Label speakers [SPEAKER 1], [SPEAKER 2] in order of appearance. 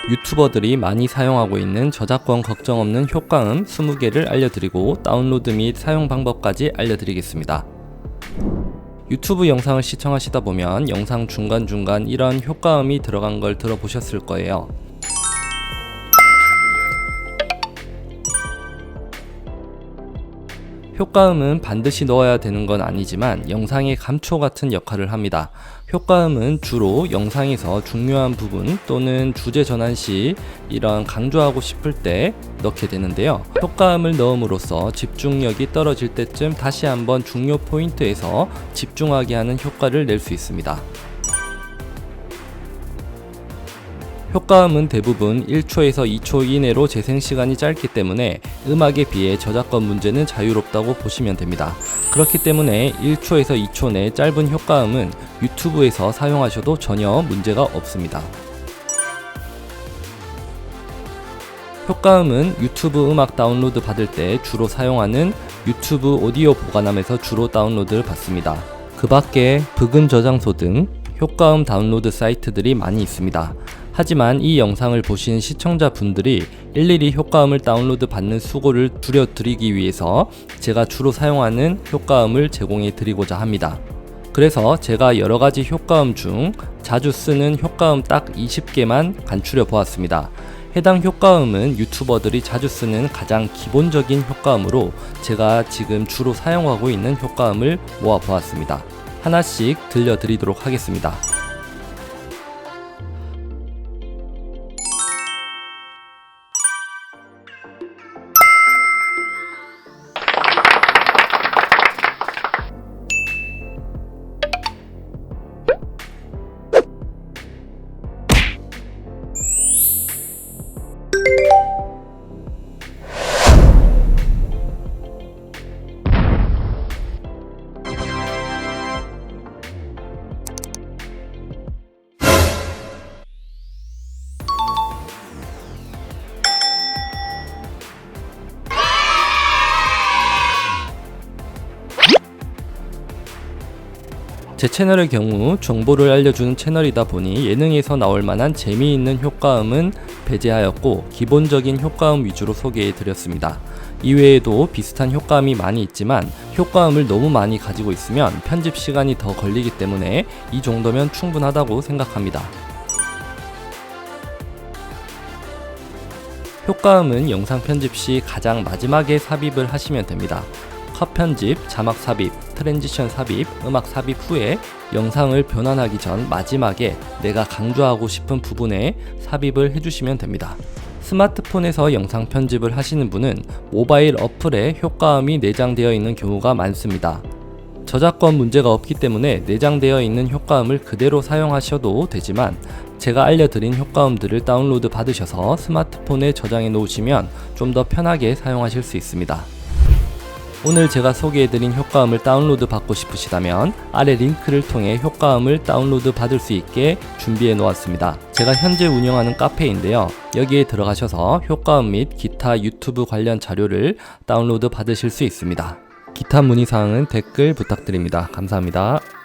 [SPEAKER 1] 유튜버들이 많이 사용하고 있는 저작권 걱정 없는 효과음 20개를 알려드리고 다운로드 및 사용 방법까지 알려드리겠습니다. 유튜브 영상을 시청하시다 보면 영상 중간중간 이런 효과음이 들어간 걸 들어보셨을 거예요. 효과음은 반드시 넣어야 되는 건 아니지만 영상의 감초 같은 역할을 합니다. 효과음은 주로 영상에서 중요한 부분 또는 주제 전환 시 이런 강조하고 싶을 때 넣게 되는데요. 효과음을 넣음으로써 집중력이 떨어질 때쯤 다시 한번 중요 포인트에서 집중하게 하는 효과를 낼 수 있습니다. 효과음은 대부분 1초에서 2초 이내로 재생시간이 짧기 때문에 음악에 비해 저작권 문제는 자유롭다고 보시면 됩니다. 그렇기 때문에 1초에서 2초 내 짧은 효과음은 유튜브에서 사용하셔도 전혀 문제가 없습니다. 효과음은 유튜브 음악 다운로드 받을 때 주로 사용하는 유튜브 오디오 보관함에서 주로 다운로드를 받습니다. 그 밖에 브금 저장소 등 효과음 다운로드 사이트들이 많이 있습니다. 하지만 이 영상을 보신 시청자분들이 일일이 효과음을 다운로드 받는 수고를 줄여드리기 위해서 제가 주로 사용하는 효과음을 제공해 드리고자 합니다. 그래서 제가 여러가지 효과음 중 자주 쓰는 효과음 딱 20개만 간추려 보았습니다. 해당 효과음은 유튜버들이 자주 쓰는 가장 기본적인 효과음으로 제가 지금 주로 사용하고 있는 효과음을 모아 보았습니다. 하나씩 들려드리도록 하겠습니다. 제 채널의 경우 정보를 알려주는 채널이다 보니 예능에서 나올 만한 재미있는 효과음은 배제하였고 기본적인 효과음 위주로 소개해 드렸습니다. 이외에도 비슷한 효과음이 많이 있지만 효과음을 너무 많이 가지고 있으면 편집 시간이 더 걸리기 때문에 이 정도면 충분하다고 생각합니다. 효과음은 영상 편집 시 가장 마지막에 삽입을 하시면 됩니다. 컷 편집, 자막 삽입, 트랜지션 삽입, 음악 삽입 후에 영상을 변환하기 전 마지막에 내가 강조하고 싶은 부분에 삽입을 해주시면 됩니다. 스마트폰에서 영상 편집을 하시는 분은 모바일 어플에 효과음이 내장되어 있는 경우가 많습니다. 저작권 문제가 없기 때문에 내장되어 있는 효과음을 그대로 사용하셔도 되지만 제가 알려드린 효과음들을 다운로드 받으셔서 스마트폰에 저장해 놓으시면 좀 더 편하게 사용하실 수 있습니다. 오늘 제가 소개해드린 효과음을 다운로드 받고 싶으시다면 아래 링크를 통해 효과음을 다운로드 받을 수 있게 준비해 놓았습니다. 제가 현재 운영하는 카페인데요. 여기에 들어가셔서 효과음 및 기타 유튜브 관련 자료를 다운로드 받으실 수 있습니다. 기타 문의사항은 댓글 부탁드립니다. 감사합니다.